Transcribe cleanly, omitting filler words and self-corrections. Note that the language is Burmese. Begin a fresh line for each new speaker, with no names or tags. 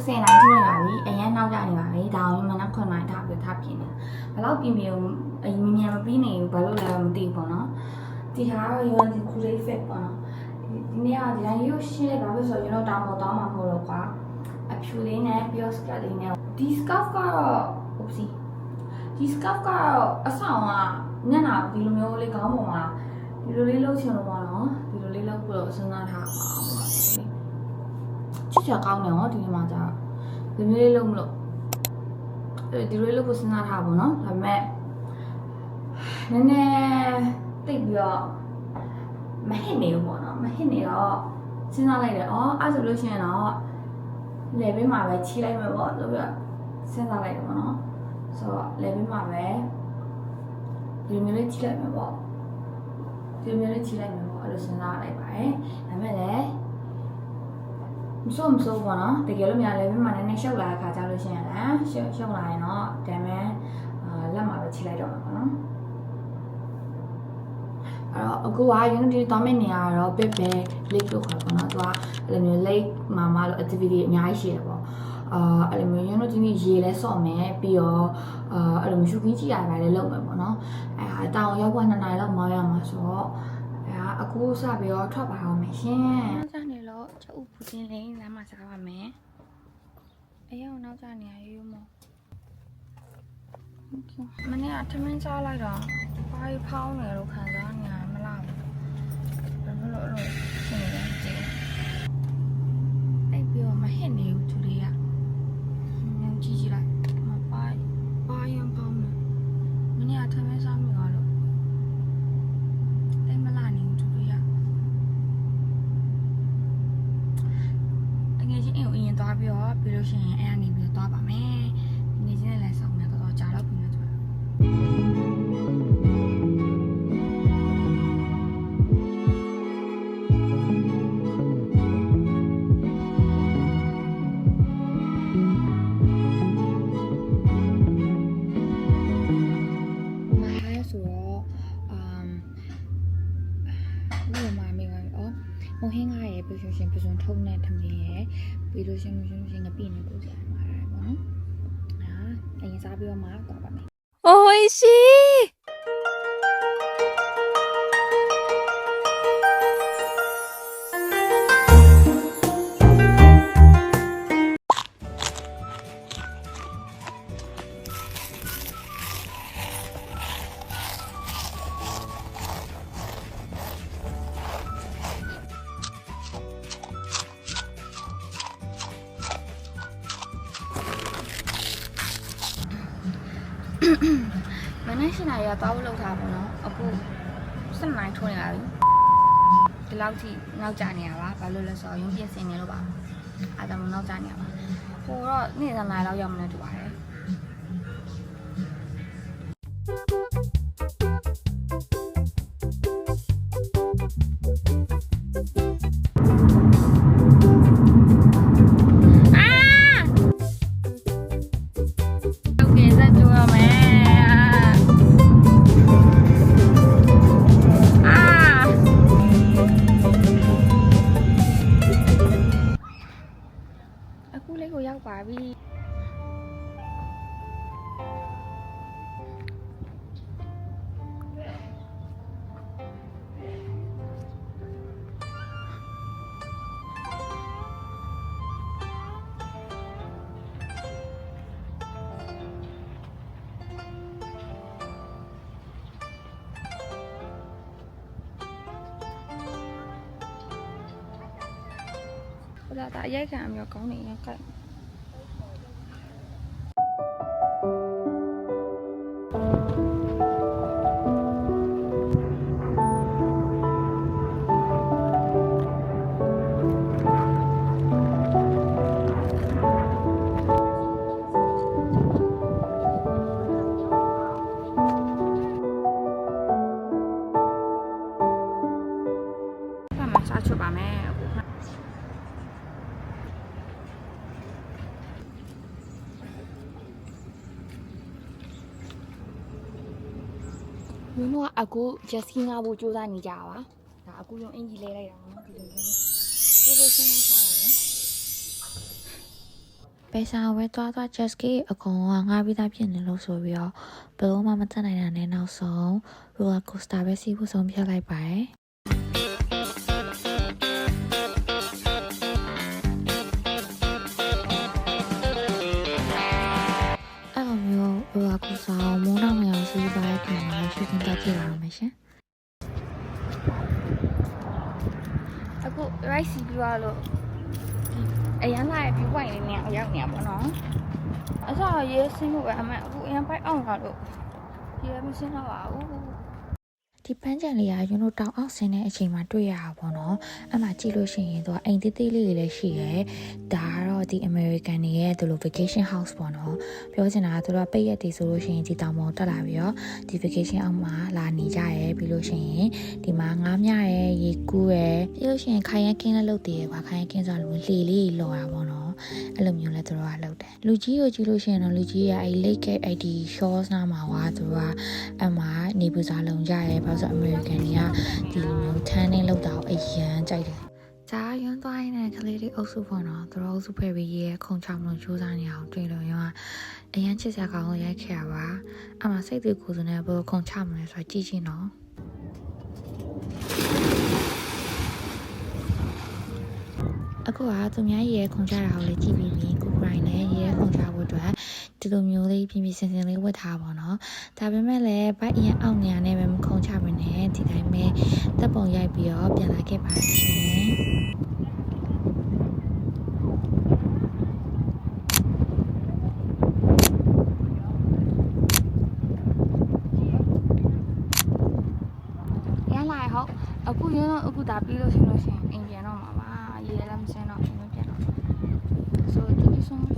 10နိုင်ထိုးနေပါပြီအရင်နောက်ကျနေပါပြီဒါအောင်မနက်9နိုင်ထားပြီးထားပြင်နေဘယ်လောက်ပြင်ပြင်အရင်မြန်မပြီးနေဘူးဘာလို့လဲမသိဘူးပေါ့နော်ဒီဟာတော့ UN Create Fit ပေါ့နော်ဒီနေ့ကဒီတိုင်းရုပ်ရှင်းလိုက်ပါလို့ဆိုရင်တော့တောင်းပေါ်တောင်းမှာမဟုတ်တော့ကွာအဖြူလေးနဲ့ပြီးတော့ skirt လေးနဲ့ဒီ scarf ကတော့ oopsie ဒီ scarf ကတော့အဆောင်ကညနာဒီလိုမျိုးလေးခေါင်းပေါ်မှာဒီလိုလေးလှုပ်ချင်လို့ပေါ့နော်ဒီလိုလေးလှုပ်ပြီးတော့စဉ်းစားထားပါအောင်ပါချစ်ချကောင်းတယ်ဟောဒီမှာကြာဒီမျိုးလေးလှုပ်မလို့ဒီလိုလေးလှုပ်ဖို့စဉ်းစားထားပါဘောနော်ဒါပေမဲ့နည်းနည်းတိတ်ပြီးတော့မဟစ်နေဘူးပေါ့နော်မဟစ်နေတော့စဉ်းစားလိုက်တယ်အဲ့ဆိုလို့ရှိရင်တော့လေဘေးမှာပဲချီးလိုက်မယ်ပေါ့လို့ပြီးတော့စဉ်းစားလိုက်တယ်ပေါ့နော်ဆိုတော့လေဘေးမှာပဲဒီမျိုးလေးချီးလိုက်မယ်ပေါ့ဒီမျိုးလေးချီးလိုက်မယ်ပေါ့အဲ့လိုစဉ်းစားလိုက်ပါတယ်ဒါပေမဲ့လည်းမစိုးပေါ့နော်တကယ်လို့များလေဘေးမှာနည်းနည်းရှုပ်လာတဲ့ခါကျလို့ရှိရင်လည်းရှုပ်လာရင်တော့ဒါပေမဲ့လက်မှာပဲချီးလိုက်တော့မှာပေါ့နော်အဲ့တော့အခုက Unity တောင်းမယ့်နေရာကတော့ bit lake လို့ခေါ်ပါတော့သူကအဲ့လိုမျိုး lake မှာလို့ activity အများကြီးရှိတယ်ပေါ့အဲ့လိုမျိုး Unity ရေလဲစော့မယ်ပြီးတော့အဲ့လိုမျိုးရှူခင်းကြည့်ရပါလေလုပ်မယ်ပေါ့နော်အဲ့တောင်ရောက်က2နာရီလောက်မောင်းရမှာဆိုတော့အခုစပြီးတော့ထွက်ပါအောင်မယ်ရှင်နောက်ကျနေလို့ချက်ဥပူချင်းလေးလမ်းမှာစားပါမယ်အရင်နောက်ကျနေရရိုးမောမနေ့ကထမင်းစားလိုက်တော့ဘာဖောင်းနေလို့ခံစားနေရမလားဘယ်လိုလုပ်ရှင်နေလဲကြည့်အဲ့ပြီးတော့မဟစ်နေဘူးသူတွေကညကြည့်လိုက်မပါရင်ပေါင်းနေမနေ့ကထမင်းစားမိသွားလို့အဲ့မလာနေဘူးသူတွေကတကယ်ချင်းအိမ်ကိုအရင်သွားပြီးတော့ပြီးလို့ရှိရင်အဲ့ကနေပြီးတော့သွားပါမယ်နေချင်းနဲ့လည်းဆောင်မယ်တော့ကြာတော့ပြီလို့မဟင်းကားရဲ့ပြီးလို့ရှင်ပစုံထုံးတဲ့ထမင်းရဲ့ပြီးလို့ရှင်ငပိနဲ့ပို့ကြရမှာပေါ့နော်အရင်စားပြီးတော့မှသွားပါမယ်
おいしい
မနေ့ရှင်နာရီကသွားဖို့လုပ်ထားပါတော့အခု7နိုင်ထိုးနေပါပြီဒီလောက်ထိနောက်ကျနေရပါဘာလို့လဲဆိုတော့ရုံးပြင်ဆင်နေလို့ပါအဲ့ဒါမှနောက်ကျနေရပါဟိုတော့နေ့စံနိုင်လောက်ရောက်မနေတူပါတယ်ရောက်ပါပြီဟိုဒါအရိုက်ခံအမျိုးကောင်းနေရကဲစားချပါမယ်အခုမင်းတို့ကအကူဂျက်စကီငါဖို့စူးစမ်းနေကြပါဒါအကူရုံအင်ကြီးလဲလိုက်တာနော်ဒီလိုလေးကိုစဉ်းစားထားတာလေ
ပဲဆောင်ပဲတွားတွား just key အကောင်ကငါပြီးသားဖြစ်နေလို့ဆိုပြီးတော့ဘယ်လိုမှမသက်နိုင်တာနဲ့နောက်ဆုံး roller coaster ပဲစီးဖို့ဆုံးဖြတ်လိုက်ပါတယ်အဲ့လိုမျိုး roller coaster ကိုမိုးနောက်မအောင်စီးပါတဲ့ခင်ဗျာရှုပ်တင်တက်ကြည့်ရအောင်မယ်ရှင်
အခု right စီပြီးတော့လို့အရန်လာရဲ့ view point လေးနဲ့အရောက်နေရပါတော့အဆောရေဆင်းလို့ပဲအမှအခုအရန်ပိုက်အောင်ခါလို့ရေမဆင်းတော့ပါဘူး
ဒီပန်းချံလေးကရွန်းတို့တောင်အောက်ဆင်းတဲ့အချိန်မှာတွေ့ရတာပေါ့နော်အဲ့မှာကြည့်လို့ရှိရင်သူကအိမ်သေးသေးလေးတွေလည်းရှိရဲဒါကတော့ဒီ American တွေရဲ့သူလို vacation house ပေါ့နော်ပြောချင်တာကသူတို့ကပိတ်ရက်တွေဆိုလို့ရှိရင်ဒီတောင်ပေါ်တက်လာပြီးတော့ဒီ vacation အောက်မှာလာနေကြရဲပြီးလို့ရှိရင်ဒီမှာငားမြရဲရေကူးရဲပြီးလို့ရှိရင်ခိုင်ရန်ကင်းလည်းလုပ်တည်ရဲကွာခိုင်ရန်ကင်းဆိုလို့လှေလေးလော်တာပေါ့နော်အဲ့လိုမျိုးလဲသူတို့ကလုပ်တယ်လူကြီးကိုကြည့်လို့ရှိရင်တော့လူကြီးကအဲ့ lake gate အဲ့ဒီ shores နားမှာကသူတို့ကအမှနေပူစာလုံကြရဲဘာလို့ဆို American တွေကဒီလိုမျိုး tanning လုပ်တာကိုအရန်ကြိုက်တယ်။ဒါရွန်းသွားရင်လည်းကလေးလေးအုပ်စုပေါ့နော်။သူတို့အုပ်စုဖဲပြီးရဲခုံချမလို့စူးစမ်းနေအောင်တွေ့လို့ရွန်းကအရန်ချစ်စရာကောင်းလို့ရိုက်ခဲ့ရပါ။အမှစိတ်သွေးကိုယ်စုံနဲ့ဘယ်လိုခုံချမလဲဆိုတာကြည့်ချင်းနော်။အခုကသူများရဲခုံချတာကိုလည်းကြည့်ပြီးပြီကိုကိုရိုင်းလည်းရဲခုံချဖို့အတွက်ဒီလိုမျိုးလေးပြင်းပြစင်စင်လေးဝတ်ထားပါတော့ဒါပေမဲ့လည်းဘိုက်အရင်အောက်နေရနဲ့ပဲမခုံချမနဲ့ဒီတိုင်းပဲတပ်ပုံရိုက်ပြီးတော့ပြန်လာခဲ့ပါရှင်
ရလာဟုတ်အခုရင်းတော့အခုဒါပြီးလို့ရှိရင်အိမ်ပြန်တော့မှာပါရေလည်းမစင်းတော့အိမ်ပြန်တော့ so thank you so much